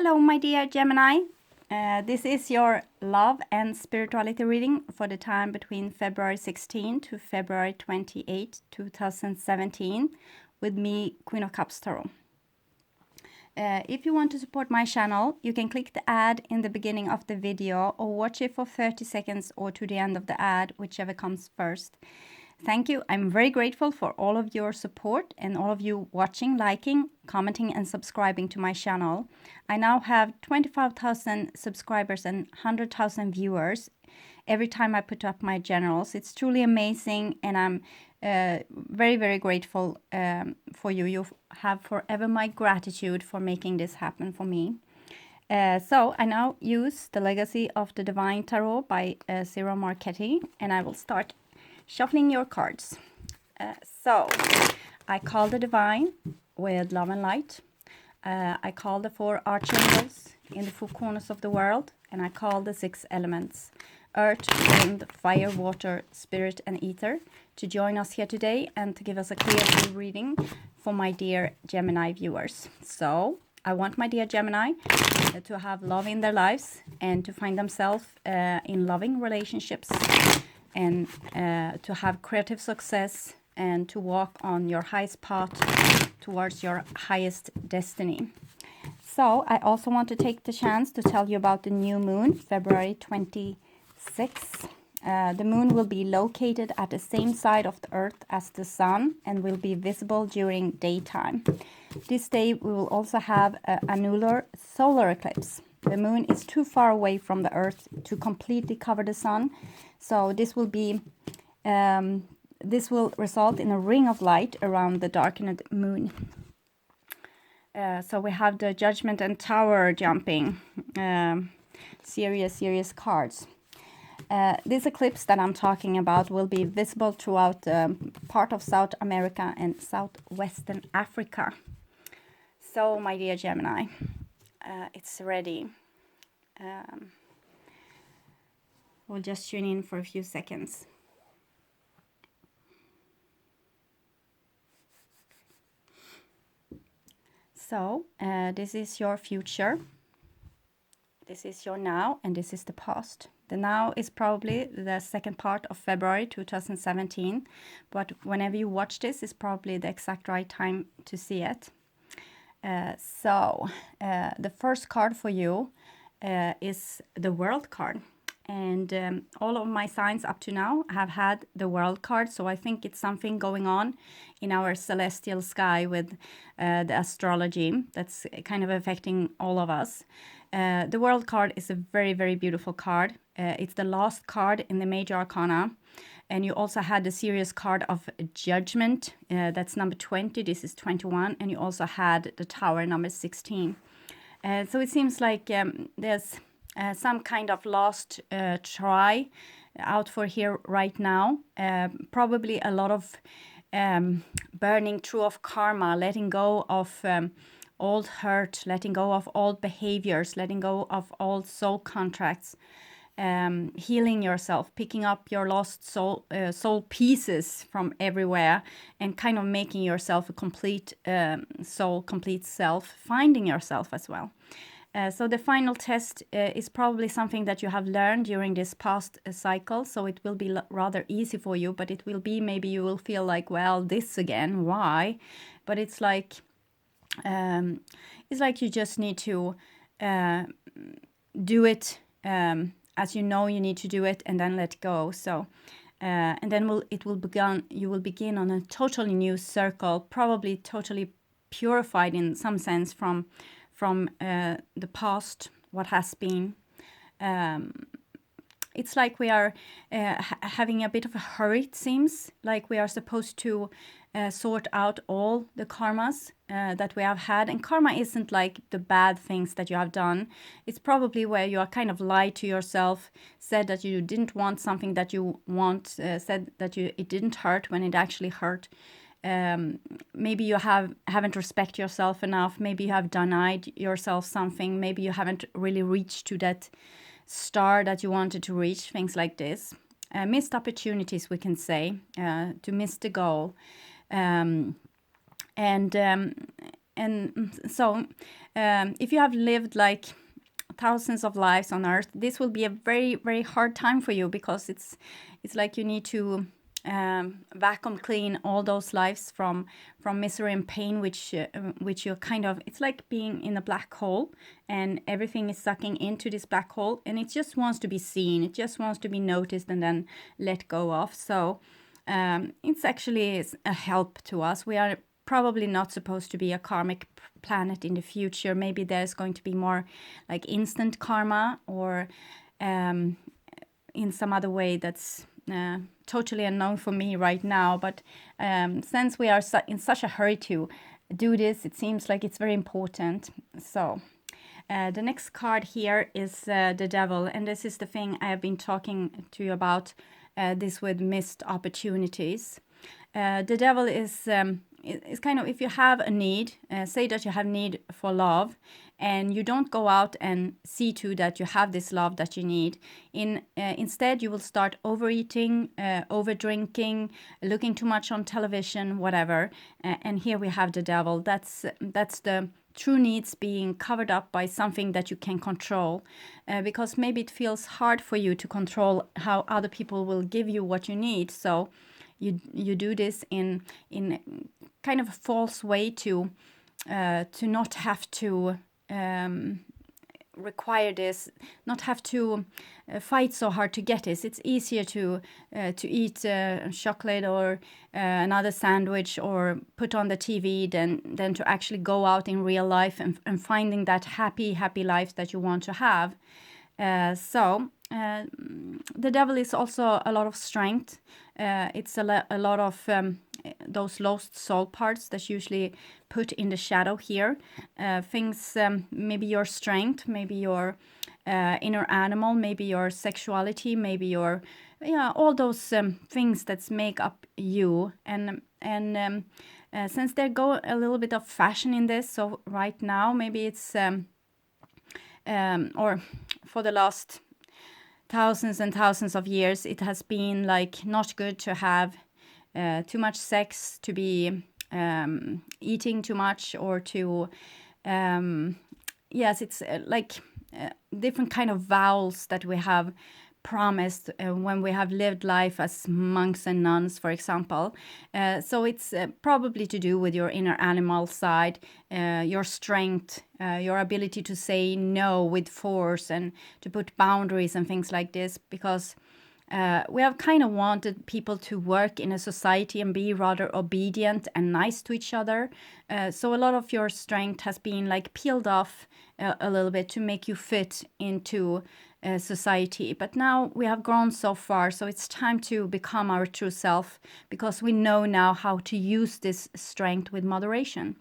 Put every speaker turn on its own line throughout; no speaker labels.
Hello, my dear Gemini. This is your love and spirituality reading for the time between February 16 to February 28, 2017, with me, Queen of Cups Tarot. If you want to support my channel, you can click the ad in the beginning of the video or watch it for 30 seconds or to the end of the ad, whichever comes first. Thank you. I'm very grateful for all of your support and all of you watching, liking, commenting and subscribing to my channel. I now have 25,000 subscribers and 100,000 viewers every time I put up my generals. It's truly amazing and I'm very, very grateful for you. You have forever my gratitude for making this happen for me. So I now use the Legacy of the Divine Tarot by Zero Marchetti, and I will start shuffling your cards. So I call the Divine with love and light. I call the 4 archangels in the 4 corners of the world, and I call the 6 elements, earth, wind, fire, water, spirit and ether, to join us here today and to give us a clear reading for my dear Gemini viewers. So I want my dear Gemini to have love in their lives and to find themselves in loving relationships, and to have creative success and to walk on your highest path towards your highest destiny. So I also want to take the chance to tell you about the new moon, February 26th. The moon will be located at the same side of the earth as the sun and will be visible during daytime. This day we will also have an annular solar eclipse. The moon is too far away from the earth to completely cover the sun, so this will result in a ring of light around the darkened moon. So we have the Judgment and Tower jumping, serious cards. This eclipse that I'm talking about will be visible throughout part of South America and southwestern Africa. So my dear Gemini, it's ready. We'll just tune in for a few seconds. So this is your future, this is your now, and this is the past. The now is probably the second part of February 2017, but whenever you watch this, it's probably the exact right time to see it. The first card for you is the World card. And all of my signs up to now have had the World card, so I think it's something going on in our celestial sky with the astrology that's kind of affecting all of us. The World card is a very, very beautiful card. It's the last card in the major arcana, and you also had the serious card of Judgment, that's number 20, this is 21, and you also had the Tower, number 16. So it seems like there's some kind of last try out for here right now. Probably a lot of burning through of karma, letting go of old hurt, letting go of old behaviors, letting go of old soul contracts, healing yourself, picking up your lost soul pieces from everywhere and kind of making yourself a complete soul, complete self, finding yourself as well. So the final test is probably something that you have learned during this past cycle, so it will be rather easy for you, but it will be, maybe you will feel like, well, this again, why? But it's like you just need to do it as you know you need to do it, and then let go. So and then you will begin on a totally new circle, probably totally purified in some sense from the past, what has been. It's like we are having a bit of a hurry, it seems, like we are supposed to sort out all the karmas that we have had. And karma isn't like the bad things that you have done. It's probably where you are kind of lied to yourself, said that you didn't want something that you want, said that it didn't hurt when it actually hurt. Maybe you haven't respected yourself enough. Maybe you have denied yourself something. Maybe you haven't really reached to that star that you wanted to reach, things like this. Missed opportunities, we can say, to miss the goal. And if you have lived like thousands of lives on earth, this will be a very, very hard time for you, because it's like you need to vacuum clean all those lives from misery and pain, which you're kind of, it's like being in a black hole, and everything is sucking into this black hole, and it just wants to be seen, it just wants to be noticed and then let go of. So it's actually a help to us. We are probably not supposed to be a karmic planet in the future. Maybe there's going to be more like instant karma, or in some other way that's totally unknown for me right now. But since we are in such a hurry to do this, it seems like it's very important. So the next card here is the Devil, and this is the thing I have been talking to you about, this with missed opportunities. The Devil is kind of, if you have a need, say that you have need for love, and you don't go out and see to that you have this love that you need. Instead, you will start overeating, over drinking, looking too much on television, whatever. And here we have the Devil. That's the true needs being covered up by something that you can control, because maybe it feels hard for you to control how other people will give you what you need. So you do this in kind of a false way to not have to require this, not have to fight so hard to get this. It's easier to eat chocolate or another sandwich or put on the TV than to actually go out in real life and finding that happy life that you want to have. The Devil is also a lot of strength. It's a lot of those lost soul parts that's usually put in the shadow here. Things, maybe your strength, maybe your inner animal, maybe your sexuality, maybe your, all those things that make up you. And since there go a little bit of fashion in this, so right now maybe it's or for the last thousands and thousands of years, it has been like not good to have too much sex, to be eating too much, or to it's like different kind of vows that we have promised when we have lived life as monks and nuns, for example. So it's probably to do with your inner animal side, your strength, your ability to say no with force and to put boundaries and things like this, because we have kind of wanted people to work in a society and be rather obedient and nice to each other. So a lot of your strength has been like peeled off a little bit to make you fit into society. But now we have grown so far, so it's time to become our true self, because we know now how to use this strength with moderation,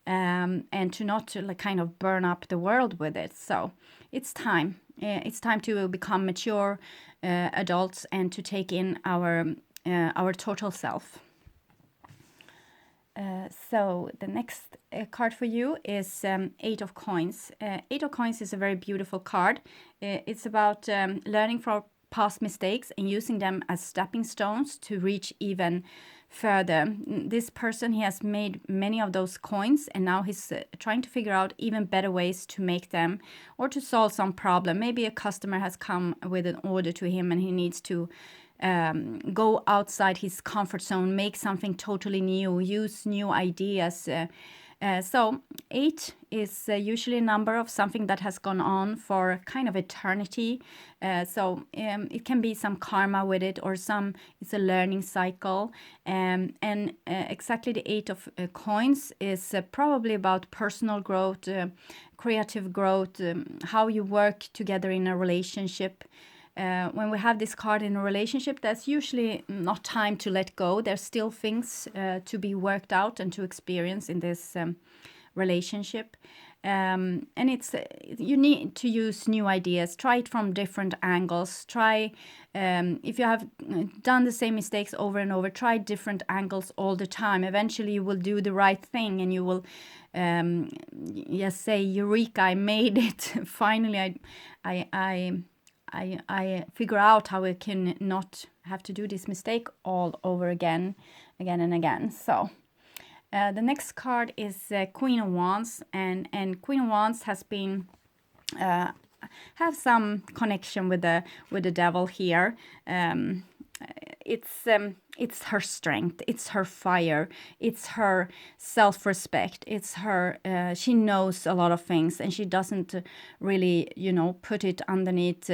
and to not like kind of burn up the world with it. So it's time. It's time to become mature adults and to take in our total self. So the next card for you is Eight of Coins. Eight of Coins is a very beautiful card. It's about learning from past mistakes and using them as stepping stones to reach even further. This person, he has made many of those coins, and now he's trying to figure out even better ways to make them or to solve some problem. Maybe a customer has come with an order to him and he needs to go outside his comfort zone, make something totally new, use new ideas. So 8 is usually a number of something that has gone on for kind of eternity. So it can be some karma with it, or it's a learning cycle. And exactly the 8 of coins is probably about personal growth, creative growth, how you work together in a relationship. When we have this card in a relationship, there's usually not time to let go. There's still things to be worked out and to experience in this relationship. And it's you need to use new ideas. Try it from different angles. Try, if you have done the same mistakes over and over, try different angles all the time. Eventually you will do the right thing and you will say, Eureka, I made it. Finally, I figure out how I can not have to do this mistake all over again and again. So The next card is Queen of Wands, and Queen of Wands has been have some connection with the devil here. It's her strength, it's her fire, it's her self-respect, it's her she knows a lot of things, and she doesn't really, put it underneath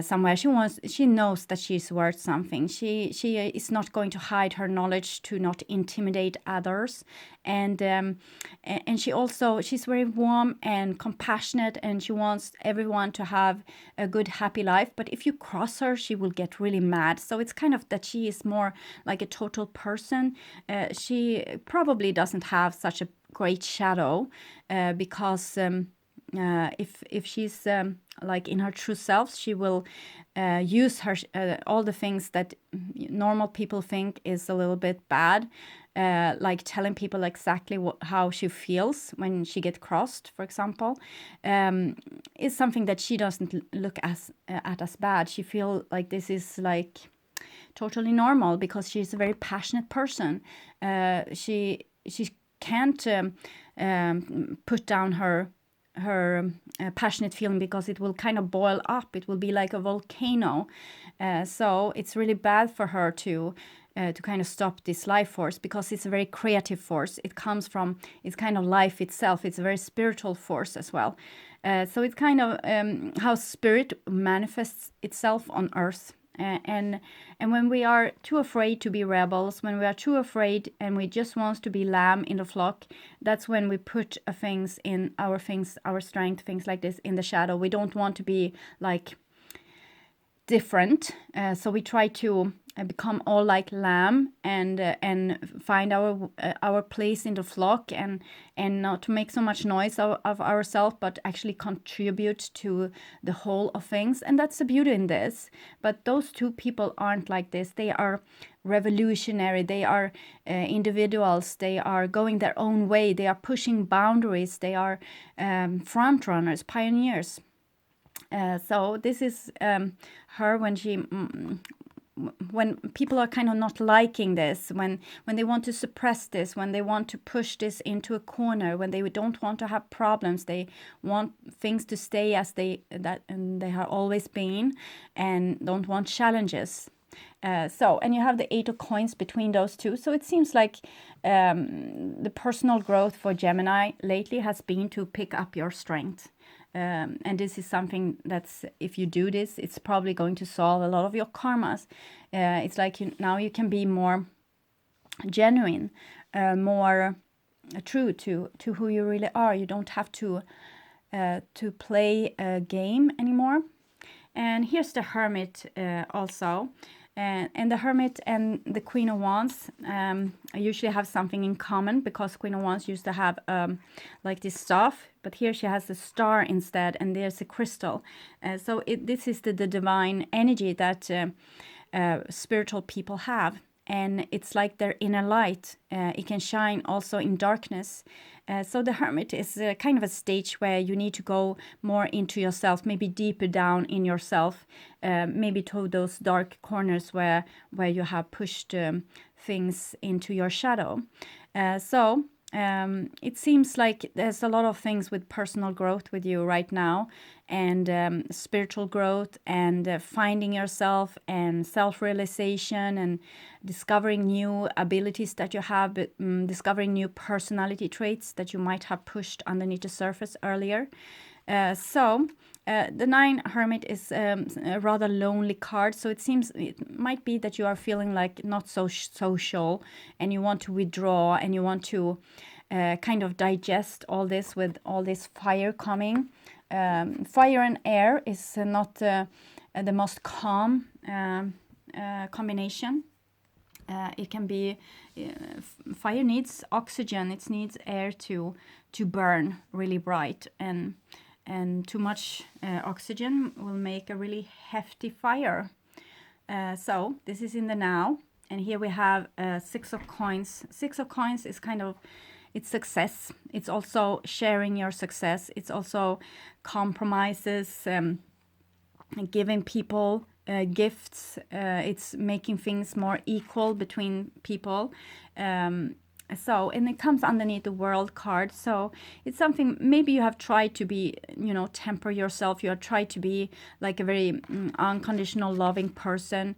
somewhere. She knows that she's worth something. She is not going to hide her knowledge to not intimidate others, and she's very warm and compassionate, and she wants everyone to have a good, happy life. But if you cross her, she will get really mad. So it's kind of that she is more like a total person. She probably doesn't have such a great shadow because if she's like in her true self, she will use her all the things that normal people think is a little bit bad, like telling people exactly how she feels when she gets crossed, for example, is something that she doesn't look at as bad. She feels like this is like totally normal because she's a very passionate person. She can't put down her passionate feeling because it will kind of boil up. It will be like a volcano. So it's really bad for her to kind of stop this life force, because it's a very creative force. It comes from, it's kind of life itself. It's a very spiritual force as well. So it's kind of how spirit manifests itself on earth. And when we are too afraid to be rebels, when we are too afraid and we just want to be lamb in the flock, that's when we put our strength, things like this in the shadow. We don't want to be like different, so we try to become all like lamb and find our place in the flock, and not to make so much noise of ourselves, but actually contribute to the whole of things. And that's the beauty in this. But those two people aren't like this. They are revolutionary. They are individuals. They are going their own way. They are pushing boundaries. They are front runners, pioneers. So this is her when people are kind of not liking this, when they want to suppress this, when they want to push this into a corner, when they don't want to have problems, they want things to stay as they have always been, and don't want challenges. And you have the 8 of coins between those two. So it seems like the personal growth for Gemini lately has been to pick up your strength. And this is something that's, if you do this, it's probably going to solve a lot of your karmas. It's like now you can be more genuine, more true to who you really are. You don't have to play a game anymore. And here's the Hermit also. And the Hermit and the Queen of Wands usually have something in common, because Queen of Wands used to have like this staff, but here she has a star instead, and there's a crystal. So this is the divine energy that spiritual people have. And it's like their inner light. It can shine also in darkness. So the Hermit is kind of a stage where you need to go more into yourself, maybe deeper down in yourself, maybe to those dark corners where you have pushed things into your shadow. It seems like there's a lot of things with personal growth with you right now, and spiritual growth, and finding yourself, and self-realization, and discovering new abilities that you have, discovering new personality traits that you might have pushed underneath the surface earlier. The 9 Hermit is a rather lonely card, so it might be that you are feeling like not so social, and you want to withdraw, and you want to kind of digest all this with all this fire coming. Fire and air is not the most calm combination. It can be fire needs oxygen, it needs air to burn really bright, and too much oxygen will make a really hefty fire. So this is in the now, and here we have 6 of coins. 6 of coins is kind of, it's success. It's also sharing your success. It's also compromises, giving people gifts. It's making things more equal between people. So, and it comes underneath the World card. So it's something, maybe you have tried to be, temper yourself. You have tried to be like a very unconditional, loving person.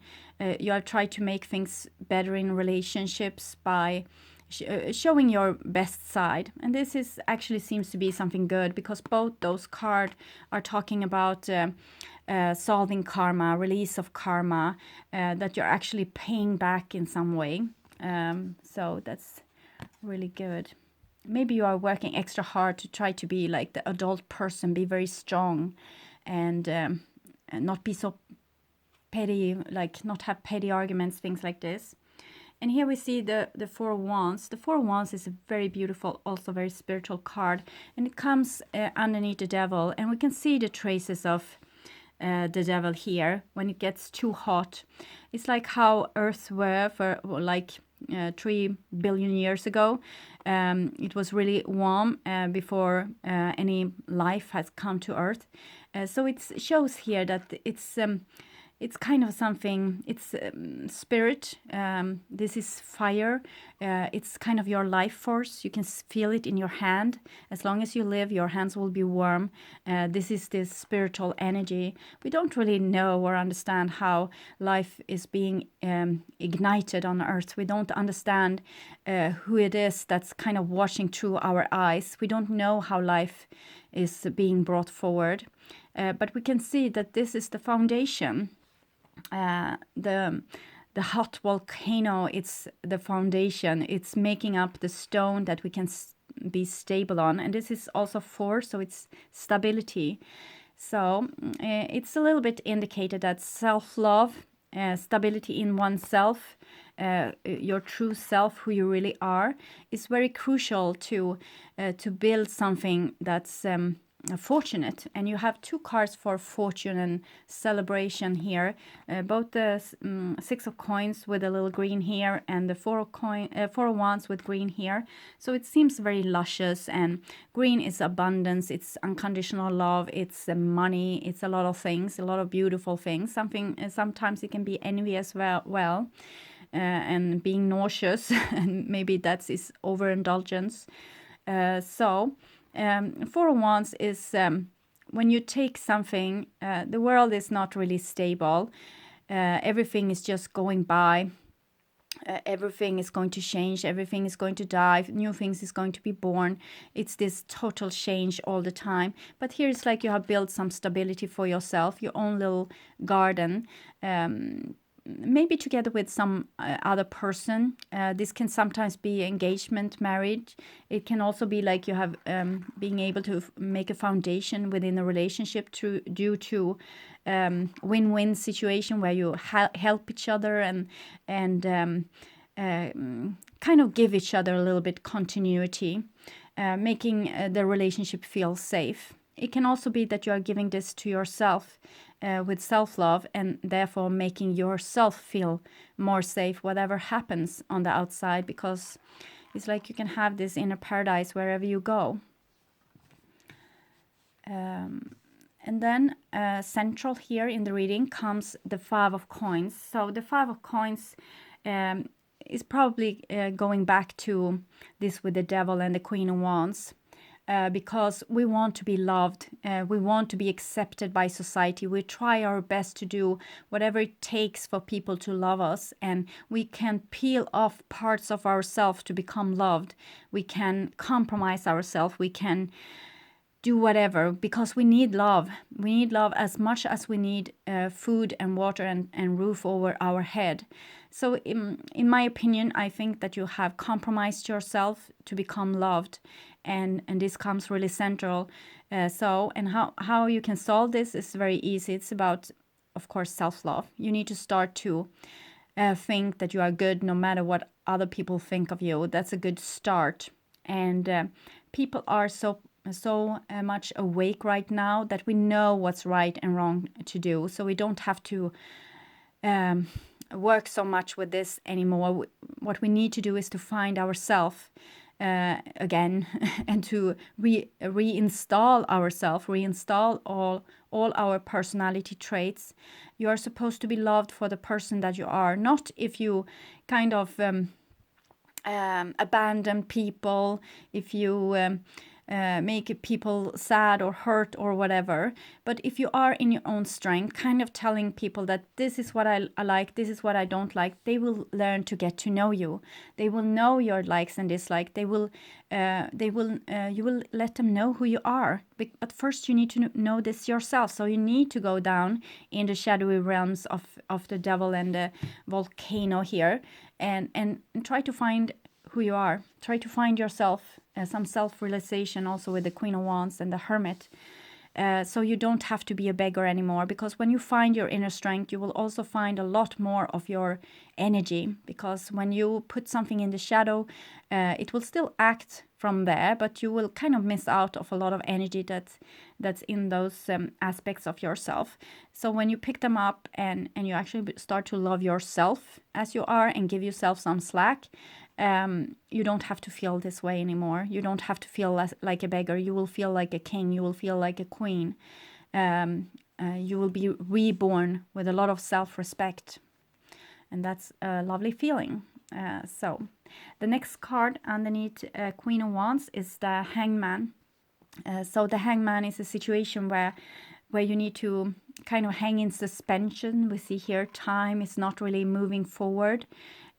You have tried to make things better in relationships by showing your best side. And this is actually seems to be something good, because both those cards are talking about solving karma, release of karma, that you're actually paying back in some way. So that's really good. Maybe you are working extra hard to try to be like the adult person, be very strong, and not be so petty, like not have petty arguments, things like this. And here we see the Four of Wands. The Four of Wands is a very beautiful, also very spiritual card, and it comes underneath the Devil, and we can see the traces of the Devil here when it gets too hot. It's like how Earth were for like 3 billion years ago. It was really warm before any life has come to Earth. So it shows here that it's kind of something, it's spirit, this is fire, it's kind of your life force. You can feel it in your hand. As long as you live, your hands will be warm. This is this spiritual energy. We don't really know or understand how life is being ignited on Earth. We don't understand who it is that's kind of washing through our eyes. We don't know how life is being brought forward. But we can see that this is the foundation. The hot volcano, it's the foundation. It's making up the stone that we can be stable on. And this is also 4, so it's stability. So it's a little bit indicated that self-love, stability in oneself, your true self, who you really are, is very crucial to build something that's fortunate. And you have 2 cards for fortune and celebration here, both the 6 of coins with a little green here, and the 4 of wands with green here. So it seems very luscious, and green is abundance, it's unconditional love, it's money, it's a lot of things, a lot of beautiful things. Sometimes it can be envy as well, and being nauseous, and maybe that's is overindulgence. Four of Wands is when you take something, the world is not really stable. Everything is just going by. Everything is going to change. Everything is going to die. New things is going to be born. It's this total change all the time. But here it's like you have built some stability for yourself, your own little garden. Maybe together with some other person. This can sometimes be engagement, marriage. It can also be like you have being able to make a foundation within a relationship due to win-win situation where you help each other and kind of give each other a little bit continuity, making the relationship feel safe. It can also be that you are giving this to yourself with self-love, and therefore making yourself feel more safe whatever happens on the outside, because it's like you can have this inner paradise wherever you go. And then central here in the reading comes the 5 of coins. So the 5 of coins is probably going back to this with the Devil and the Queen of Wands. Because we want to be loved, we want to be accepted by society. We try our best to do whatever it takes for people to love us, and we can peel off parts of ourselves to become loved. We can compromise ourselves, we can do whatever, because we need love. We need love as much as we need food and water and roof over our head. So in my opinion, I think that you have compromised yourself to become loved. And this comes really central. And how you can solve this is very easy. It's about, of course, self-love. You need to start to think that you are good no matter what other people think of you. That's a good start. And people are so much awake right now that we know what's right and wrong to do. So we don't have to work so much with this anymore. What we need to do is to find ourselves again, and to reinstall ourselves, reinstall all our personality traits. You are supposed to be loved for the person that you are, not if you kind of abandon people, if you make people sad or hurt or whatever. But if you are in your own strength, kind of telling people that this is what I like, this is what I don't like, they will learn to get to know you. They will know your likes and dislikes. You will let them know who you are. But first you need to know this yourself. So you need to go down in the shadowy realms of the devil and the volcano here, and try to find who you are. Try to find yourself, some self-realization also with the Queen of Wands and the Hermit. So you don't have to be a beggar anymore, because when you find your inner strength, you will also find a lot more of your energy, because when you put something in the shadow, it will still act from there, but you will kind of miss out of a lot of energy that's in those aspects of yourself. So when you pick them up and you actually start to love yourself as you are and give yourself some slack, you don't have to feel this way anymore. You don't have to feel like a beggar. You will feel like a king. You will feel like a queen. You will be reborn with a lot of self-respect. And that's a lovely feeling. So the next card underneath Queen of Wands is the Hangman. So the Hangman is a situation where you need to kind of hang in suspension. We see here time is not really moving forward.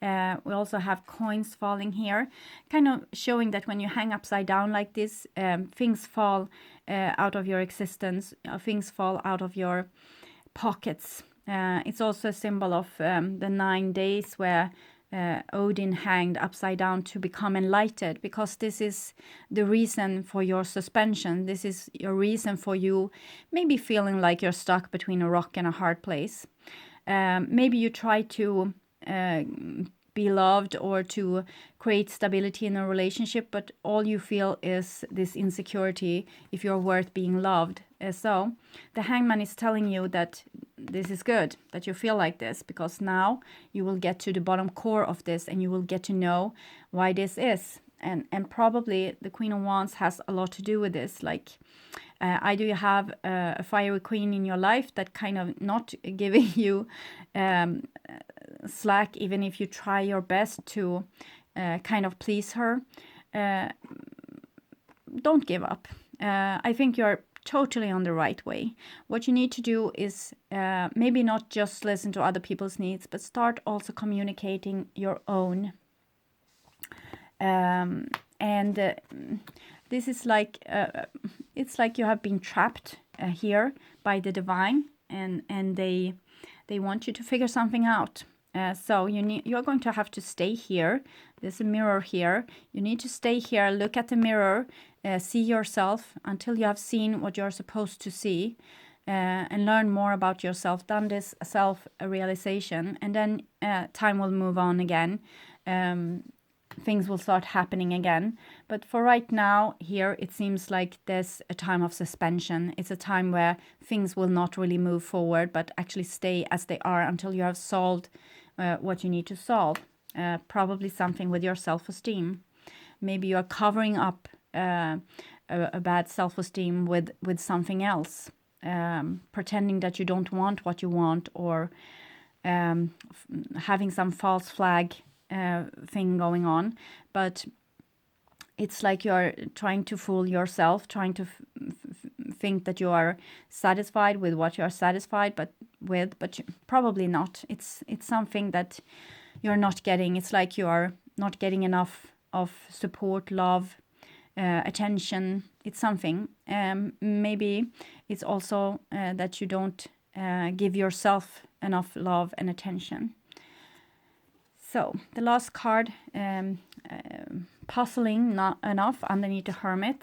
We also have coins falling here, kind of showing that when you hang upside down like this, things fall out of your existence, things fall out of your pockets. It's also a symbol of the 9 days where Odin hanged upside down to become enlightened, because this is the reason for your suspension. This is your reason for you maybe feeling like you're stuck between a rock and a hard place. Maybe you try to be loved or to create stability in a relationship, but all you feel is this insecurity if you're worth being loved. So the Hangman is telling you that this is good, that you feel like this, because now you will get to the bottom core of this and you will get to know why this is. And probably the Queen of Wands has a lot to do with this. Like, either you have a fiery queen in your life that kind of not giving you slack, even if you try your best to kind of please her. Don't give up. I think you're totally on the right way. What you need to do is maybe not just listen to other people's needs, but start also communicating your own. This is like it's like you have been trapped here by the divine, and they want you to figure something out. So you're going to have to stay here. There's a mirror here. You need to stay here, look at the mirror, see yourself until you have seen what you're supposed to see, and learn more about yourself, done this self-realization, and then time will move on again. Things will start happening again. But for right now, here, it seems like there's a time of suspension. It's a time where things will not really move forward, but actually stay as they are until you have solved what you need to solve. Probably something with your self-esteem. Maybe you're covering up a bad self-esteem with something else. Pretending that you don't want what you want, or having some false flag thing going on. But it's like you're trying to fool yourself, trying to think that you are satisfied with what you're satisfied but probably not. It's something that you're not getting. It's like you are not getting enough of support, love, attention. It's something. Maybe it's also that you don't give yourself enough love and attention. So the last card, puzzling not enough underneath the Hermit.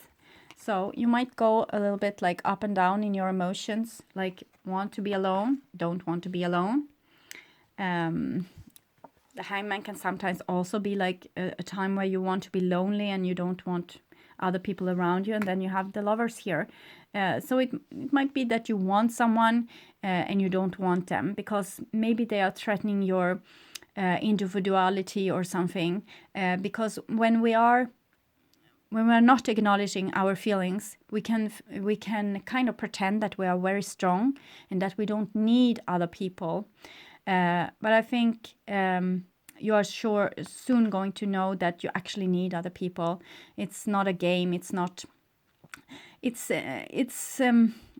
So you might go a little bit like up and down in your emotions, like want to be alone, don't want to be alone. The Hangman can sometimes also be like a time where you want to be lonely and you don't want other people around you. And then you have the Lovers here. So it might be that you want someone and you don't want them, because maybe they are threatening your individuality or something, because when we're not acknowledging our feelings, we can kind of pretend that we are very strong and that we don't need other people. But I think you are soon going to know that you actually need other people. It's not a game. It's not. It's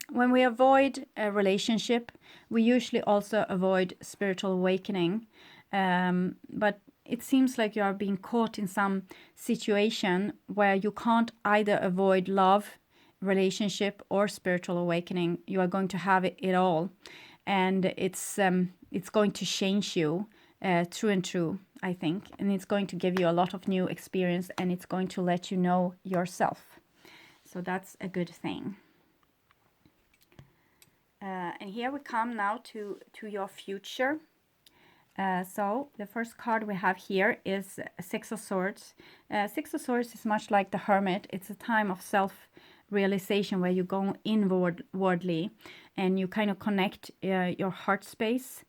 when we avoid a relationship, we usually also avoid spiritual awakening. But it seems like you are being caught in some situation where you can't either avoid love, relationship, or spiritual awakening. You are going to have it all, and it's going to change you through and through, I think, and it's going to give you a lot of new experience, and it's going to let you know yourself. So that's a good thing. And here we come now to your future. So the first card we have here is Six of Swords. Six of Swords is much like the Hermit. It's a time of self-realization where you go inwardly and you kind of connect your heart space,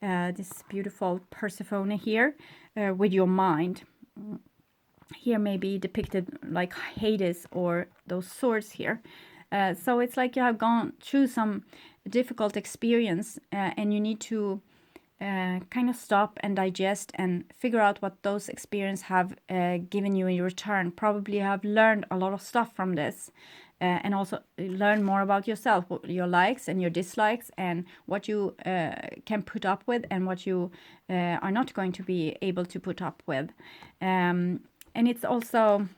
this beautiful Persephone here, with your mind. Here may be depicted like Hades or those swords here. So it's like you have gone through some difficult experience and you need to kind of stop and digest and figure out what those experiences have given you in return. Probably you have learned a lot of stuff from this and also learn more about yourself, your likes and your dislikes, and what you can put up with and what you are not going to be able to put up with. And it's also,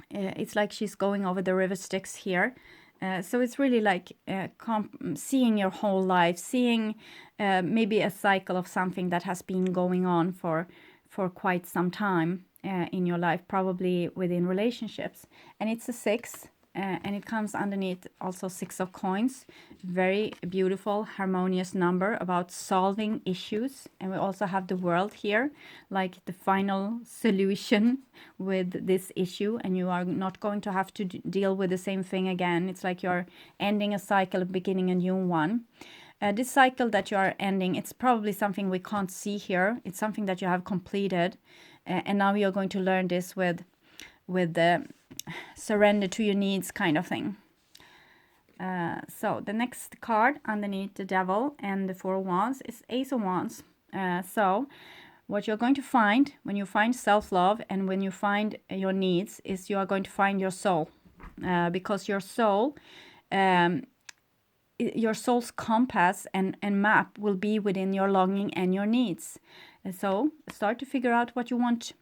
it's like she's going over the river Styx here. So it's really like seeing your whole life, seeing maybe a cycle of something that has been going on for quite some time in your life, probably within relationships. And it's a 6, and it comes underneath also 6 of coins. Very beautiful, harmonious number about solving issues. And we also have the World here, like the final solution with this issue, and you are not going to have to deal with the same thing again. It's like you're ending a cycle, beginning a new one. This cycle that you are ending, it's probably something we can't see here. It's something that you have completed, and now you're going to learn this with the surrender to your needs kind of thing. So the next card underneath the Devil and the 4 of Wands is Ace of Wands. So what you're going to find when you find self-love and when you find your needs is you are going to find your soul, because your soul, your soul's compass and map will be within your longing and your needs. And so start to figure out what you want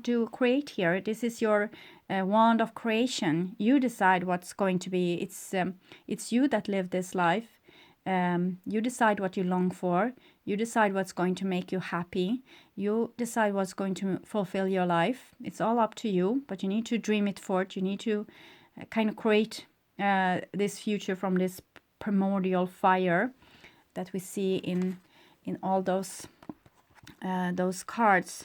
to create here. This is your wand of creation. You decide what's going to be. It's you that live this life. You decide what you long for. You decide what's going to make you happy. You decide what's going to fulfill your life. It's all up to you, but you need to dream it forth. You need to kind of create this future from this primordial fire that we see in all those cards.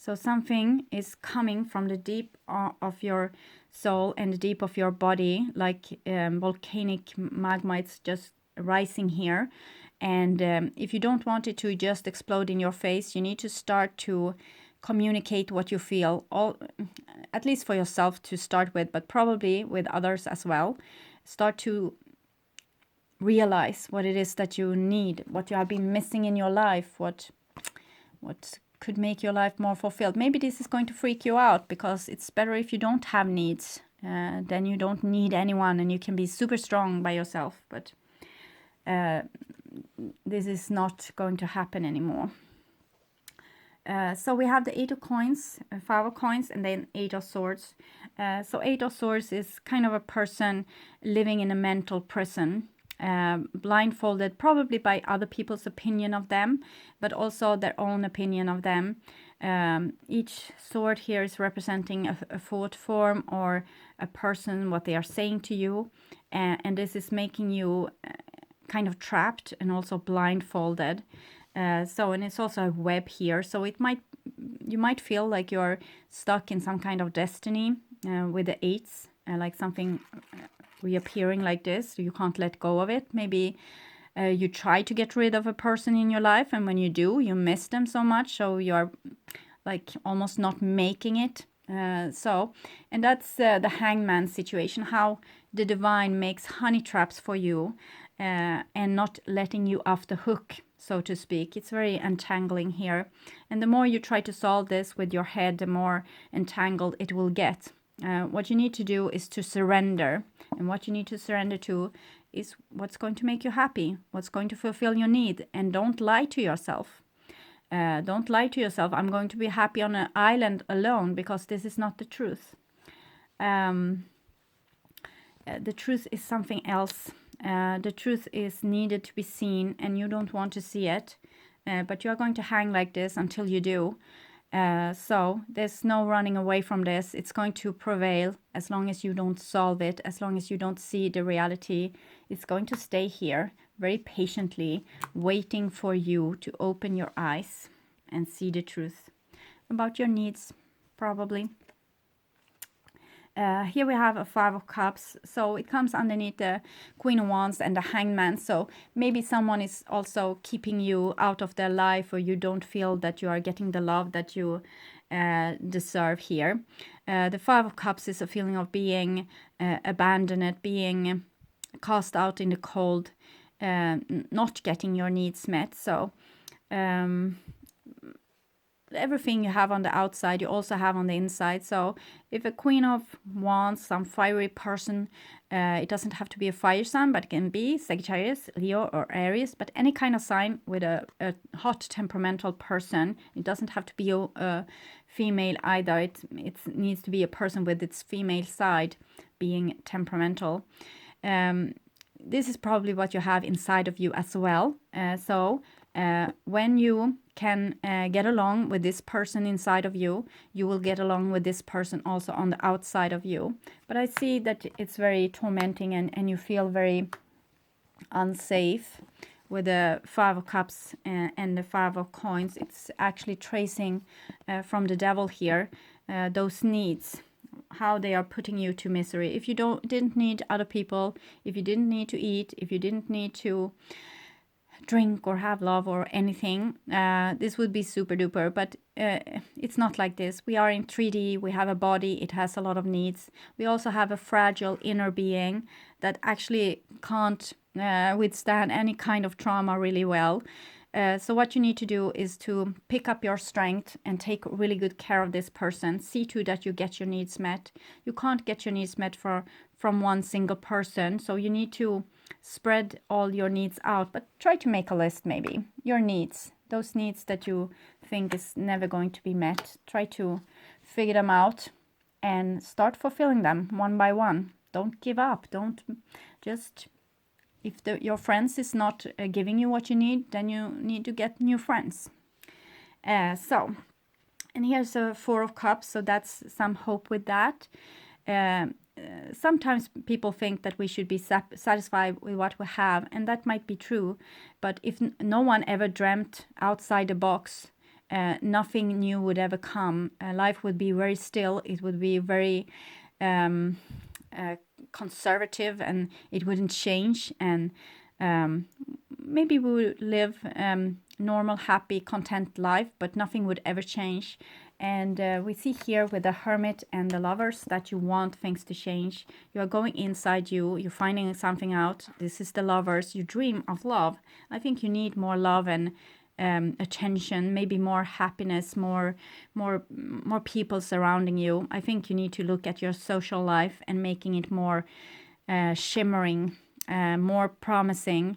So something is coming from the deep of your soul and the deep of your body, like volcanic magma. It's just rising here. And if you don't want it to just explode in your face, you need to start to communicate what you feel, at least for yourself to start with, but probably with others as well. Start to realize what it is that you need, what you have been missing in your life, what could make your life more fulfilled. Maybe this is going to freak you out, because it's better if you don't have needs. Then you don't need anyone and you can be super strong by yourself. But this is not going to happen anymore. So we have the 8 of coins, 5 of coins, and then 8 of swords. So 8 of swords is kind of a person living in a mental prison, blindfolded probably by other people's opinion of them, but also their own opinion of them. Each sword here is representing a thought form or a person, what they are saying to you, and this is making you kind of trapped and also blindfolded. And it's also a web here, so you might feel like you're stuck in some kind of destiny with the 8s, like something reappearing like this. You can't let go of it. Maybe you try to get rid of a person in your life, and when you do, you miss them so much, so you're like almost not making it. And that's the hangman situation, how the divine makes honey traps for you and not letting you off the hook. so to speak. It's very entangling here. And the more you try to solve this with your head, the more entangled it will get. What you need to do is to surrender. And what you need to surrender to is what's going to make you happy, what's going to fulfill your need. And don't lie to yourself. Don't lie to yourself. I'm going to be happy on an island alone, because this is not the truth. The truth is something else. The truth is needed to be seen, and you don't want to see it. But you are going to hang like this until you do. So there's no running away from this. It's going to prevail as long as you don't solve it, as long as you don't see the reality. It's going to stay here very patiently, waiting for you to open your eyes and see the truth about your needs, probably. Here we have a 5 of Cups, so it comes underneath the Queen of Wands and the Hangman. So maybe someone is also keeping you out of their life, or you don't feel that you are getting the love that you deserve here. The 5 of Cups is a feeling of being abandoned, being cast out in the cold, not getting your needs met. So everything you have on the outside, you also have on the inside. So if a Queen of Wands, some fiery person, it doesn't have to be a fire sign, but it can be Sagittarius, Leo, or Aries, but any kind of sign with a hot temperamental person. It doesn't have to be a female either. It needs to be a person with its female side being temperamental. This is probably what you have inside of you as well. So when you can get along with this person inside of you, you will get along with this person also on the outside of you. But I see that it's very tormenting, and you feel very unsafe with the 5 of Cups and the 5 of Coins. It's actually tracing from the devil here, those needs, how they are putting you to misery. If you didn't need other people, if you didn't need to eat, if you didn't need to drink or have love or anything, this would be super duper, but it's not like this. We are in 3D, we have a body, it has a lot of needs. We also have a fragile inner being that actually can't withstand any kind of trauma really well. So what you need to do is to pick up your strength and take really good care of this person. See to that you get your needs met. You can't get your needs met from one single person, so you need to spread all your needs out, but try to make a list, maybe your needs, those needs that you think is never going to be met. Try to figure them out and start fulfilling them one by one. Don't give up. Don't just, if your friends is not giving you what you need, then you need to get new friends. So, and here's a 4 of Cups, so that's some hope with that. Sometimes people think that we should be satisfied with what we have, and that might be true, but if no one ever dreamt outside the box, nothing new would ever come. Life would be very still. It would be very conservative, and it wouldn't change, and maybe we would live normal, happy, content life, but nothing would ever change. And we see here with the Hermit and the Lovers that you want things to change. You are going inside you, you're finding something out. This is the Lovers. You dream of love. I think you need more love and attention, maybe more happiness, more people surrounding you. I think you need to look at your social life and making it more shimmering, more promising.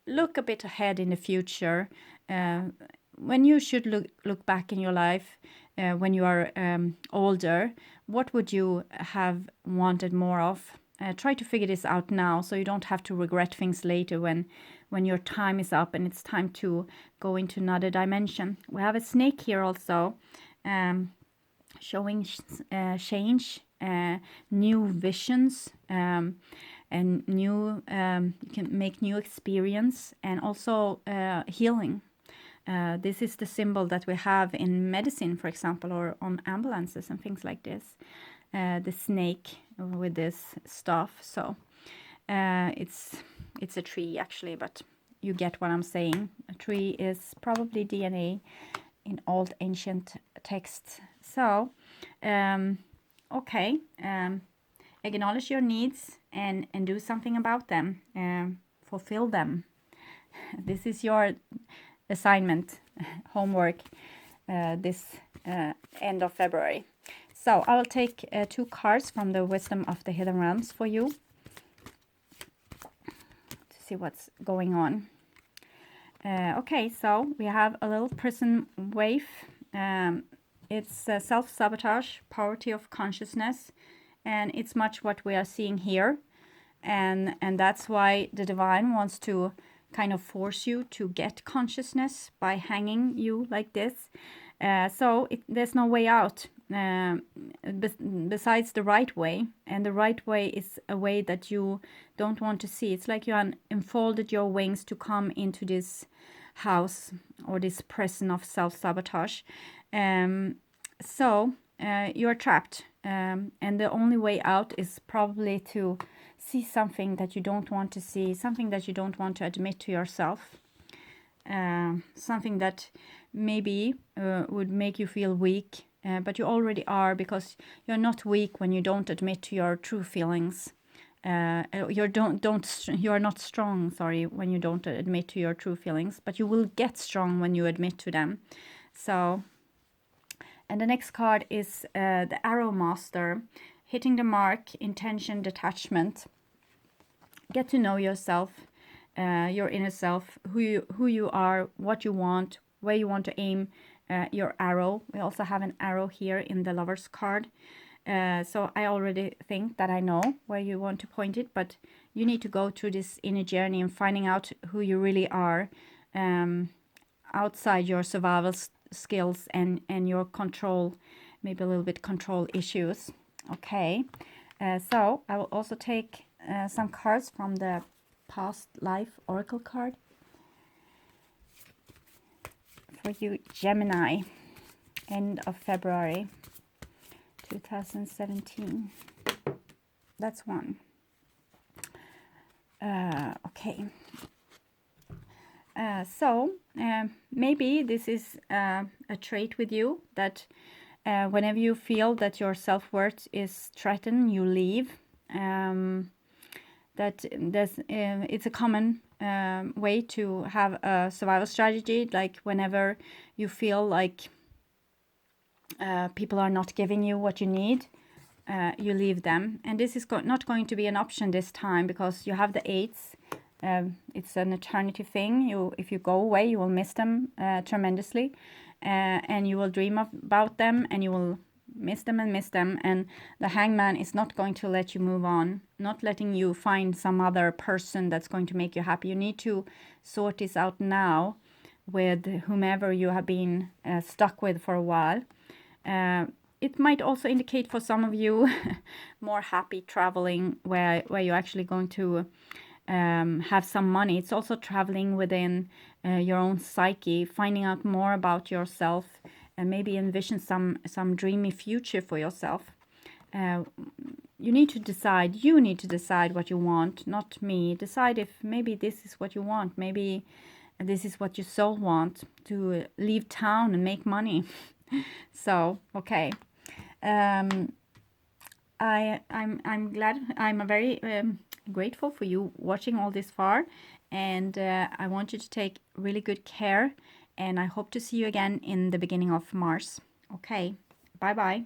Look a bit ahead in the future. When you should look back in your life, when you are older, what would you have wanted more of? Try to figure this out now, so you don't have to regret things later when your time is up and it's time to go into another dimension. We have a snake here also, showing change, new visions, and new, you can make new experience, and also healing. This is the symbol that we have in medicine, for example, or on ambulances and things like this. The snake with this stuff. So it's a tree actually, but you get what I'm saying. A tree is probably DNA in old ancient texts. So okay, acknowledge your needs and do something about them. Fulfill them. This is your assignment, homework, this end of February. So I'll take 2 cards from the Wisdom of the Hidden Realms for you to see what's going on. Okay, so we have a little prison wave. It's self-sabotage, poverty of consciousness, and it's much what we are seeing here. And that's why the divine wants to kind of force you to get consciousness by hanging you like this. So there's no way out besides the right way. And the right way is a way that you don't want to see. It's like you unfolded your wings to come into this house or this prison of self-sabotage. So you're trapped. And the only way out is probably to see something that you don't want to see, something that you don't want to admit to yourself, something that maybe would make you feel weak, but you already are, because you're not weak when you don't admit to your true feelings. You're not strong, sorry, when you don't admit to your true feelings, but you will get strong when you admit to them. So, and the next card is the Arrow Master, hitting the mark, intention, detachment. Get to know yourself, your inner self, who you are, what you want, where you want to aim your arrow. We also have an arrow here in the Lover's card. So I already think that I know where you want to point it, but you need to go through this inner journey and finding out who you really are, outside your survival skills and your control, maybe a little bit control issues. Okay, so I will also take some cards from the past life oracle card for you, Gemini, end of February 2017. That's one. Okay. So maybe this is a trait with you that whenever you feel that your self-worth is threatened, you leave. That it's a common way to have a survival strategy, like whenever you feel like people are not giving you what you need, you leave them. And this is not going to be an option this time, because you have the 8s. It's an eternity thing. If you go away, you will miss them tremendously, and you will dream about them, and you will miss them and miss them. And the Hangman is not going to let you move on, not letting you find some other person that's going to make you happy. You need to sort this out now with whomever you have been stuck with for a while. It might also indicate for some of you more happy traveling, where you're actually going to have some money. It's also traveling within your own psyche, finding out more about yourself, and maybe envision some dreamy future for yourself. You need to decide what you want, not me. Decide if maybe this is what you want. Maybe this is what your soul wants, to leave town and make money. So, okay. I'm glad, I'm very grateful for you watching all this far, and I want you to take really good care, and I hope to see you again in the beginning of Mars. Okay, bye bye.